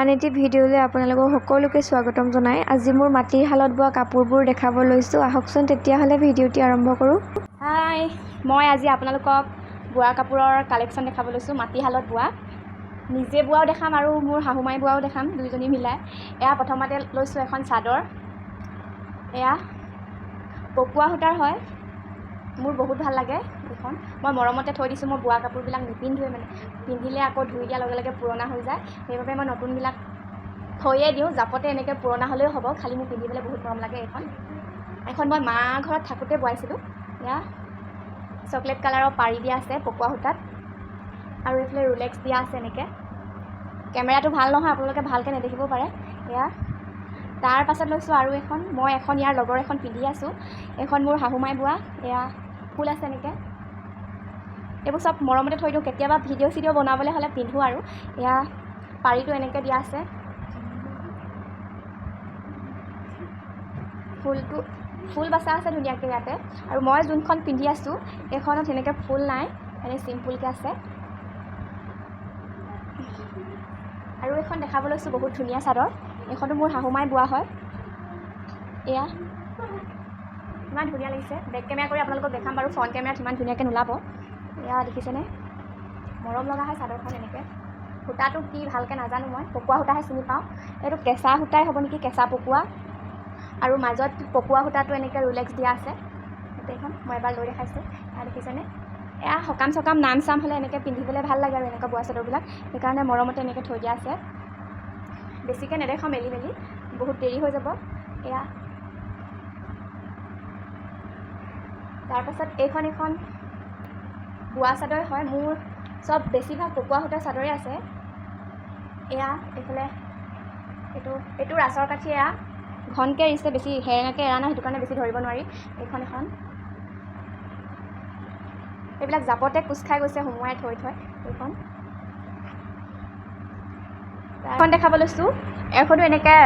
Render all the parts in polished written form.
আন এটি ভিডিঅ'লৈ আপোনালোকক সকলোকে স্বাগতম জনাই আজি মোৰ মাটিৰ শালত বোৱা কাপোৰবোৰ দেখাব লৈছোঁ। আহকচোন তেতিয়াহ'লে ভিডিঅ'টি আৰম্ভ কৰোঁ। হাই, মই আজি আপোনালোকক বোৱা কাপোৰৰ কালেকশ্যন দেখাব লৈছোঁ। মাটিৰ শালত বোৱা নিজে বোৱাও দেখাম আৰু মোৰ শাহুমাই বোৱাও দেখাম, দুইজনী মিলাই। এয়া প্ৰথমতে লৈছোঁ এখন চাদৰ। এয়া পকোৱা সূতাৰ হয়, মোৰ বহুত ভাল লাগে এইখন। মই মৰমতে থৈ দিছোঁ। মই বোৱা কাপোৰবিলাক নিপিন্ধোৱে, মানে পিন্ধিলে আকৌ ধুই দিয়াৰ লগে লগে পুৰণা হৈ যায়, সেইবাবে মই নতুনবিলাক থৈয়ে দিওঁ। জাপতে এনেকৈ পুৰণা হ'লেও হ'ব, খালি মোৰ পিন্ধিবলৈ বহুত মৰম লাগে এইখন মই মা ঘৰত থাকোঁতে বোৱাইছিলোঁ। এয়া চকলেট কালাৰৰ পাৰি দিয়া আছে পকোৱা সূতাত, আৰু এইফালে ৰোলেক্স দিয়া আছে এনেকৈ। কেমেৰাটো ভাল নহয়, আপোনালোকে ভালকৈ নেদেখিব পাৰে। এয়া তাৰ পাছত লৈছোঁ আৰু এখন, মই এখন ইয়াৰ লগৰ এখন পিন্ধি আছোঁ। এইখন মোৰ শাহুমাই বোৱা। এয়া ফুল আছে এনেকৈ। এইবোৰ চব মৰমতে থৈ দিওঁ, কেতিয়াবা ভিডিঅ' চিডিঅ' বনাবলৈ হ'লে পিন্ধোঁ আৰু। এয়া পাৰিটো এনেকৈ দিয়া আছে, ফুল বাচা আছে ধুনীয়াকৈ ইয়াতে। আৰু মই যোনখন পিন্ধি আছোঁ এইখনত সেনেকৈ ফুল নাই, এনেই চিম্পুলকৈ আছে। আৰু এইখন দেখাব লৈছোঁ বহুত ধুনীয়া চাদৰ। এইখনো মোৰ শাহুমাই বোৱা হয়। এয়া ইমান ধুনীয়া লাগিছে। বেক কেমেৰা কৰি আপোনালোকক দেখাম বাৰু, ফ্ৰণ্ট কেমেৰাত ইমান ধুনীয়াকৈ নোলাব। এয়া দেখিছেনে, মৰম লগা হয় চাদৰখন এনেকৈ। সূতাটো কি ভালকৈ নাজানো, মই পকোৱা সূতাহে চিনি পাওঁ। এইটো কেঁচা সূতাই হ'ব নেকি, কেঁচা পকোৱা। আৰু মাজত পকোৱা সূতাটো এনেকৈ ৰোলেক্স দিয়া আছে। গোটেইখন মই এবাৰ লৈ দেখাইছোঁ, এয়া দেখিছেনে। এয়া সকাম চকাম নাম চাম হ'লে এনেকৈ পিন্ধিবলৈ ভাল লাগে আৰু এনেকুৱা বোৱা চাদৰবিলাক, সেইকাৰণে মৰমতে এনেকৈ থৈ দিয়া আছে। বেছিকৈ নেদেখাওঁ মেলি বহুত দেৰি হৈ যাব। এয়া তাৰপাছত এইখন বোৱা চাদৰ হয়। মোৰ চব বেছিভাগ পকোৱা সূতাৰ চাদৰে আছে। এয়া এইফালে এইটো ৰাচৰ কাঠি। এয়া ঘনকৈ এৰিছে, বেছি হেৰেঙাকৈ এৰা নাই, সেইটো কাৰণে বেছি ধৰিব নোৱাৰি। এখন এইবিলাক জাপতে কোচ খাই গৈছে, সুমুৱাই থৈ এইখন দেখাব লৈছোঁ। এইখনো এনেকৈ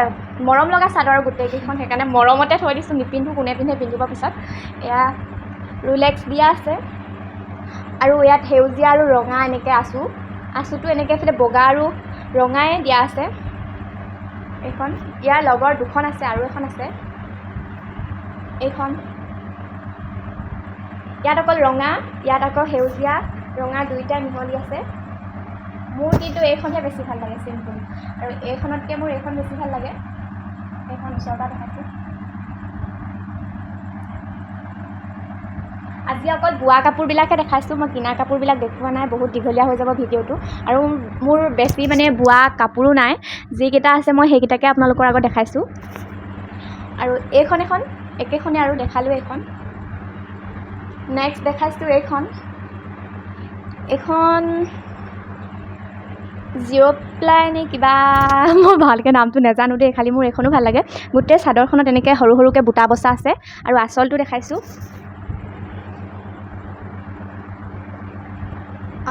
মৰম লগা চাদৰ গোটেইকেইখন, সেইকাৰণে মৰমতে থৈ দিছোঁ, নিপিন্ধোঁ। কোনে পিন্ধে পিন্ধিব পিছত। এয়া ৰোলেক্স দিয়া আছে, আৰু ইয়াত সেউজীয়া আৰু ৰঙা এনেকৈ আঁচুটো এনেকৈ এইফালে বগা আৰু ৰঙাই দিয়া আছে। এইখন ইয়াৰ লগৰ দুখন আছে, আৰু এখন আছে। এইখন ইয়াত অকল ৰঙা, ইয়াত আকৌ সেউজীয়া ৰঙা দুইটা মিহলি আছে। মোৰ কিন্তু এইখনহে বেছি ভাল লাগে, চিম্পুল। আৰু এইখনতকৈ মোৰ এইখন বেছি ভাল লাগে। এইখন ওচৰৰ পৰা দেখাইছোঁ। আজি অকল বোৱা কাপোৰবিলাকহে দেখাইছোঁ, মই কিনা কাপোৰবিলাক দেখুওৱা নাই, বহুত দীঘলীয়া হৈ যাব ভিডিঅ'টো। আৰু মোৰ বেছি মানে বোৱা কাপোৰো নাই, যিকেইটা আছে মই সেইকেইটাকে আপোনালোকৰ আগত দেখাইছোঁ। আৰু এইখন একেখনেই আৰু দেখালোঁ এইখন। নেক্সট দেখাইছোঁ এইখন জিৰ' প্লাই নে কিবা, মই ভালকৈ নামটো নাজানো দেই, খালি মোৰ এইখনো ভাল লাগে। গোটেই চাদৰখনত এনেকৈ সৰু সৰুকৈ বুটা বচা আছে, আৰু আঁচলটো দেখাইছোঁ।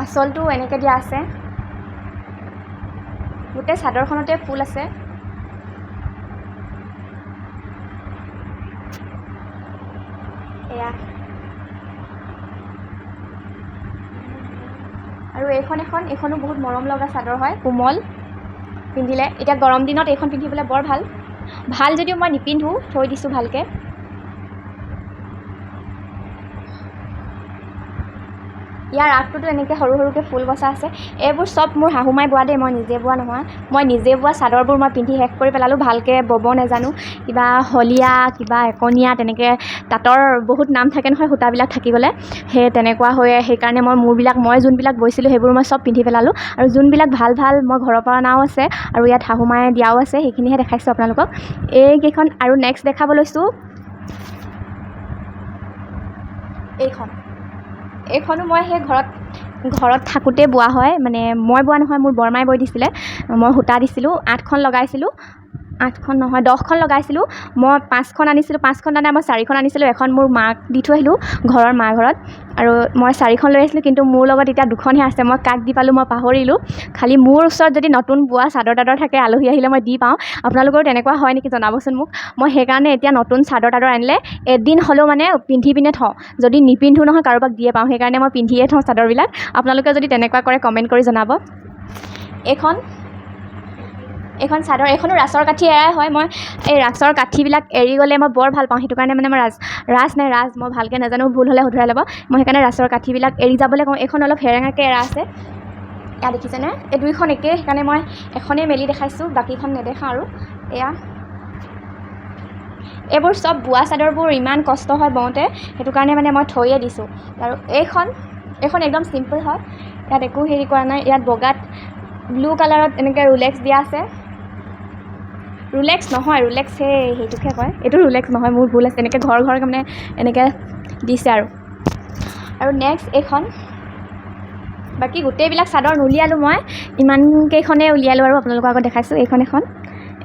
আঁচলটো এনেকৈ দিয়া আছে, গোটেই চাদৰখনতে ফুল আছে। এয়া আৰু এইখনো বহুত মৰম লগা চাদৰ হয়, কোমল পিন্ধিলে। এতিয়া গৰম দিনত এইখন পিন্ধিবলৈ বৰ ভাল যদিও মই নিপিন্ধোঁ, থৈ দিছোঁ ভালকৈ। ইয়াৰ আগটোতো এনেকৈ সৰু সৰুকৈ ফুল বচা আছে। এইবোৰ চব মোৰ শাহুমাই বোৱা দেই, মই নিজে বোৱা নহয়। মই নিজে বোৱা চাদৰবোৰ মই পিন্ধি শেষ কৰি পেলালোঁ, ভালকৈ ব'ব নাজানো। কিবা হলীয়া, কিবা একনীয়া, তেনেকৈ তাঁতৰ বহুত নাম থাকে নহয় সূতাবিলাক থাকি গ'লে, সেই তেনেকুৱা হৈ সেইকাৰণে মই যোনবিলাক বৈছিলোঁ সেইবোৰ মই চব পিন্ধি পেলালোঁ। আৰু যোনবিলাক ভাল মই ঘৰৰ পৰা অনাও আছে, আৰু ইয়াত শাহুমায়ে দিয়াও আছে, সেইখিনিহে দেখাইছোঁ আপোনালোকক। এইকেইখন আৰু নেক্সট দেখাব লৈছোঁ এইখনো মই সেই ঘৰত থাকোঁতে বোৱা হয়, মানে মই বোৱা নহয়, মোৰ বৰমাই বৈ দিছিলে। মই সূতা দিছিলোঁ, 8খন লগাইছিলোঁ, 8খন নহয় 10খন লগাইছিলোঁ। মই 5খন আনিছিলোঁ, 5খন আনে মই 4খন আনিছিলোঁ। এখন মোৰ মাক দি থৈ আহিলোঁ ঘৰৰ মা ঘৰত, আৰু মই 4খন লৈ আহিছিলোঁ। কিন্তু মোৰ লগত এতিয়া 2খনহে আছে, মই কাক দি পালোঁ মই পাহৰিলোঁ। খালি মোৰ ওচৰত যদি নতুন বোৱা চাদৰ তাদৰ থাকে, আলহী আহিলে মই দি পাওঁ। আপোনালোকৰো তেনেকুৱা হয় নেকি জনাবচোন মোক। মই সেইকাৰণে এতিয়া নতুন চাদৰ তাদৰ আনিলে এদিন হ'লেও মানে পিন্ধি পিনে থওঁ, যদি নিপিন্ধোঁ নহয় কাৰোবাক দিয়ে পাওঁ, সেইকাৰণে মই পিন্ধিয়ে থওঁ চাদৰবিলাক। আপোনালোকে যদি তেনেকুৱা কৰে কমেণ্ট কৰি জনাব। এইখন এইখন চাদৰ, এইখনো ৰাছৰ কাঠি এৰাই হয়। মই এই ৰাছৰ কাঠিবিলাক এৰি গ'লে মই বৰ ভাল পাওঁ, সেইটো কাৰণে মানে মই ৰাজ মই ভালকৈ নাজানো, ভুল হ'লে শুধৰাই ল'ব। মই সেইকাৰণে ৰাছৰ কাঠিবিলাক এৰি যাবলৈ কওঁ। এইখন অলপ সেৰেঙাকৈ এৰা আছে, এয়া দেখিছেনে? এই দুইখন একেই, সেইকাৰণে মই এখনেই মেলি দেখাইছোঁ, বাকীখন নেদেখাওঁ। আৰু এয়া এইবোৰ চব বোৱা চাদৰবোৰ ইমান কষ্ট হয় বওঁতে, সেইটো কাৰণে মানে মই থৈয়ে দিছোঁ। আৰু এইখন একদম চিম্পল হয়, ইয়াত একো হেৰি কৰা নাই। ইয়াত বগাত ব্লু কালাৰত এনেকৈ ৰুলেক্স দিয়া আছে। ৰুলেক্স নহয়, ৰুলেক্স সেইটোকে কয়, এইটো ৰুলেক্স নহয়, মোৰ ভুল আছে। এনেকৈ ঘৰ মানে এনেকৈ দিছে। আৰু নেক্সট এইখন, বাকী গোটেইবিলাক চাদৰ নুলিয়ালোঁ, মই ইমানকেইখনেই উলিয়ালোঁ আৰু আপোনালোকৰ আগত দেখাইছোঁ।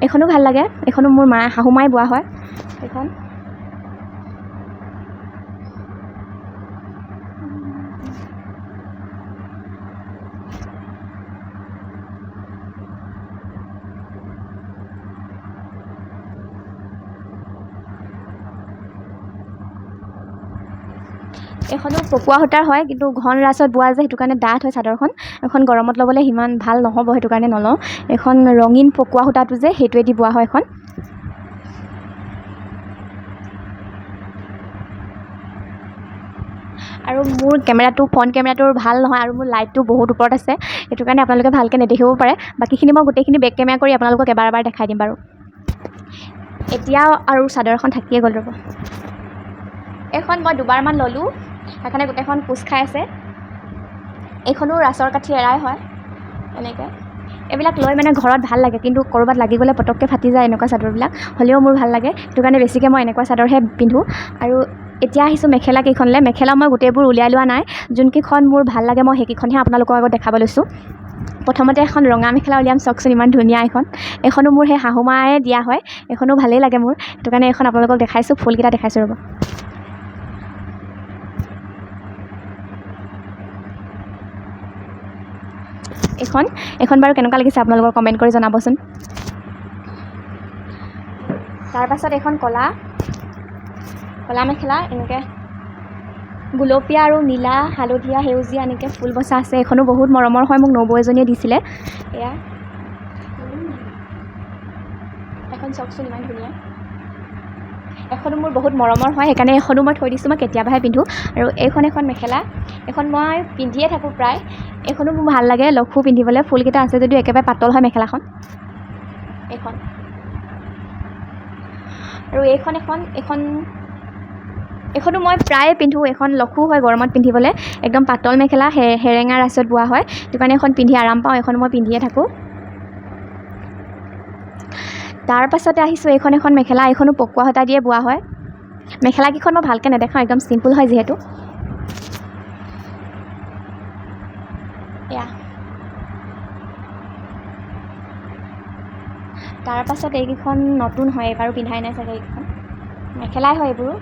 এইখনো ভাল লাগে, এইখনো মোৰ শাহু মায়ে বোৱা হয়। এইখন এইখনো পকোৱা সূতাৰ হয়, কিন্তু ঘন ৰাছত বোৱা যে, সেইটো কাৰণে ডাঠ হয় চাদৰখন। এখন গৰমত ল'বলৈ সিমান ভাল নহ'ব, সেইটো কাৰণে নলওঁ। এখন ৰঙীন পকোৱা সূতাটো যে, সেইটোৱেদি বোৱা হয় এখন। আৰু মোৰ ফ্ৰণ্ট কেমেৰাটো ভাল নহয়, আৰু মোৰ লাইটটো বহুত ওপৰত আছে, সেইটো কাৰণে আপোনালোকে ভালকৈ নেদেখিব পাৰে। বাকীখিনি মই গোটেইখিনি বেক কেমেৰা কৰি আপোনালোকক এবাৰ দেখাই দিম বাৰু। এতিয়া আৰু চাদৰ এখন থাকিয়ে গ'ল, ৰ'ব। এইখন মই দুবাৰমান ল'লোঁ, সেইকাৰণে গোটেইখন কোচ খাই আছে। এইখনো ৰাছৰ কাঠি এৰাই হয়, এনেকৈ। এইবিলাক লৈ মানে ঘৰত ভাল লাগে, কিন্তু ক'ৰবাত লাগি গ'লে পটককৈ ফাটি যায় এনেকুৱা চাদৰবিলাক, হ'লেও মোৰ ভাল লাগে, সেইটো কাৰণে বেছিকৈ মই এনেকুৱা চাদৰহে পিন্ধোঁ। আৰু এতিয়া আহিছোঁ মেখেলা কেইখনলৈ। মেখেলা মই গোটেইবোৰ উলিয়াই লোৱা নাই, যোনকেইখন মোৰ ভাল লাগে মই সেইকেইখনহে আপোনালোকৰ আগত দেখাব লৈছোঁ। প্ৰথমতে এখন ৰঙা মেখেলা উলিয়াম, চাওকচোন ইমান ধুনীয়া এইখনো মোৰ সেই শাহু মায়ে দিয়া হয়, এইখনো ভালেই লাগে মোৰ, সেইটো কাৰণে এইখন আপোনালোকক দেখাইছোঁ, ফুলকেইটা দেখাইছোঁ ৰ'ব। এইখন বাৰু কেনেকুৱা লাগিছে আপোনালোকৰ কমেণ্ট কৰি জনাবচোন। তাৰপাছত এইখন ক'লা মেখেলা, এনেকৈ গুলপীয়া আৰু নীলা, হালধীয়া, সেউজীয়া এনেকৈ ফুল বচা আছে। এইখনো বহুত মৰমৰ হয়, মোক নবৌ এজনীয়ে দিছিলে। এয়া এখন চাওকচোন ইমান ধুনীয়া, এখনো মোৰ বহুত মৰমৰ হয়, সেইকাৰণে এখনো মই থৈ দিছোঁ, মই কেতিয়াবাহে পিন্ধোঁ। আৰু এখন মেখেলা, এইখন মই পিন্ধিয়ে থাকোঁ প্ৰায়, এইখনো মোৰ ভাল লাগে লঘু পিন্ধিবলৈ, ফুলকেইটা আছে যদিও একেবাৰে পাতল হয় মেখেলাখন। আৰু এইখনো মই প্ৰায়ে পিন্ধোঁ, এইখন লঘু হয় গৰমত পিন্ধিবলৈ, একদম পাতল মেখেলা, সেৰেঙা ৰাছত বোৱা হয়, সেইটো কাৰণে এইখন পিন্ধি আৰাম পাওঁ, এইখন মই পিন্ধিয়ে থাকোঁ। তাৰপাছতে আহিছোঁ এখন মেখেলা, এইখনো পকোৱা সূতা দিয়ে বোৱা হয়। মেখেলাকেইখন মই ভালকৈ নেদেখাওঁ, একদম চিম্পুল হয় যিহেতু। এয়া তাৰপাছত এইকেইখন নতুন হয়, এইবাৰো পিন্ধাই নাই চাগে, এইকেইখন মেখেলাই হয় এইবোৰো।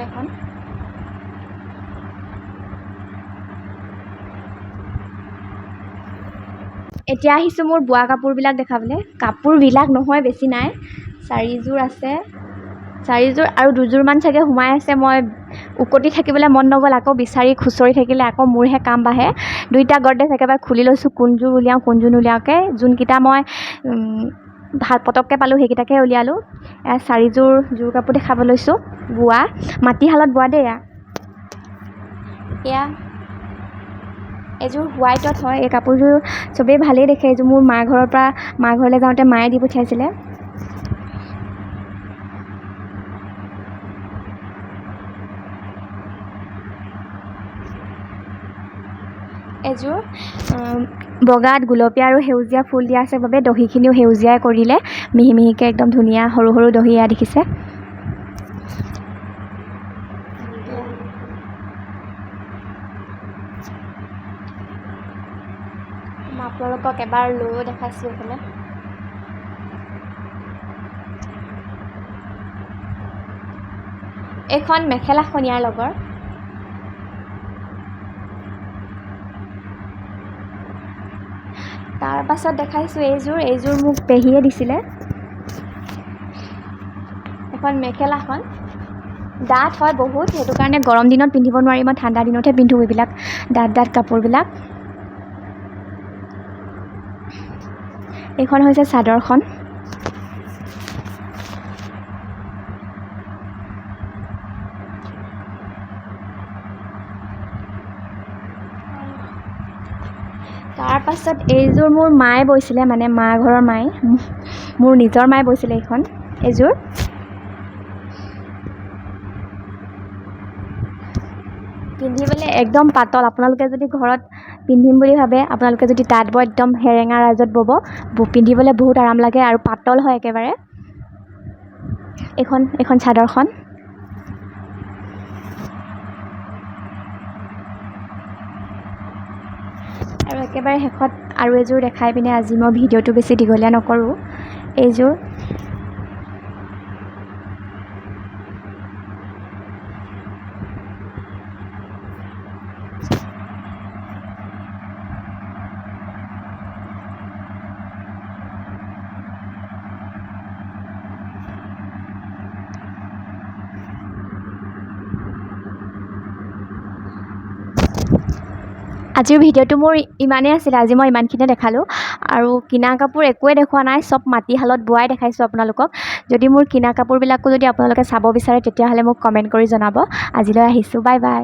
এখন এতিয়া আহিছোঁ মোৰ বোৱা কাপোৰবিলাক দেখাবলৈ। কাপোৰবিলাক নহয়, বেছি নাই, 4যোৰ আছে, 4যোৰ আৰু 2যোৰমান চাগে সোমাই আছে। মই উকতি থাকিবলৈ মন নগ'ল, আকৌ বিচাৰি খুচৰি থাকিলে আকৌ মোৰহে কাম বাঢ়ে। 2টা গডৰেজ একেবাৰে খুলি লৈছোঁ, কোনযোৰ উলিয়াওঁ কোনযোৰ নুলিয়াওঁকৈ। যোনকেইটা মই পটককৈ পালোঁ সেইকেইটাকে উলিয়ালোঁ। 4যোৰ জোৰ কাপোৰ দেখাব লৈছোঁ, বোৱা মাটিশালত বোৱা দেই। এয়া এযোৰ হোৱাইটত হয়, এই কাপোৰযোৰ চবেই ভালেই দেখে। এইযোৰ মোৰ মা ঘৰলৈ যাওঁতে মায়ে দি পঠিয়াইছিলে। এযোৰ বগাত গুলপীয়া আৰু সেউজীয়া ফুল দিয়া আছে বাবে দহিখিনিও সেউজীয়াই কৰিলে, মিহি মিহিকৈ একদম ধুনীয়া সৰু সৰু দহি এয়া দেখিছে। মই আপোনালোকক এবাৰ লৈও দেখাইছোঁ এইফালে। এইখন মেখেলাখন ইয়াৰ লগৰ। তাৰপাছত দেখাইছোঁ এইযোৰ মোক পেহীয়ে দিছিলে। এখন মেখেলাখন ডাঠ হয় বহুত, সেইটো কাৰণে গৰম দিনত পিন্ধিব নোৱাৰি, মই ঠাণ্ডা দিনতহে পিন্ধোঁ এইবিলাক ডাঠ কাপোৰবিলাক। এইখন হৈছে চাদৰখন। তাৰপাছত এইযোৰ মোৰ মায়ে বৈছিলে, মানে মা ঘৰৰ মায়ে, মোৰ নিজৰ মায়ে বৈছিলে এইযোৰ। পিন্ধিবলৈ একদম পাতল। আপোনালোকে যদি ঘৰত পিন্ধিম বুলি ভাবে, আপোনালোকে যদি তাঁত বয় একদম সেৰেঙা ৰাইজত ব'ব, পিন্ধিবলৈ বহুত আৰাম লাগে আৰু পাতল হয় একেবাৰে। এইখন চাদৰখন। আৰু একেবাৰে শেষত আৰু এযোৰ দেখাই পিনে আজি মই ভিডিঅ'টো বেছি দীঘলীয়া নকৰোঁ। এইযোৰ আজিৰ ভিডিঅ'টো মোৰ ইমানেই আছিলে। আজি মই ইমানখিনিয়ে দেখালোঁ আৰু কিনা কাপোৰ একোৱে দেখুওৱা নাই, চব মাটিশালত বোৱাই দেখাইছোঁ আপোনালোকক। যদি মোৰ কিনা কাপোৰবিলাকো যদি আপোনালোকে চাব বিচাৰে তেতিয়াহ'লে মোক কমেণ্ট কৰি জনাব। আজিলৈ আহিছোঁ, বাই বাই।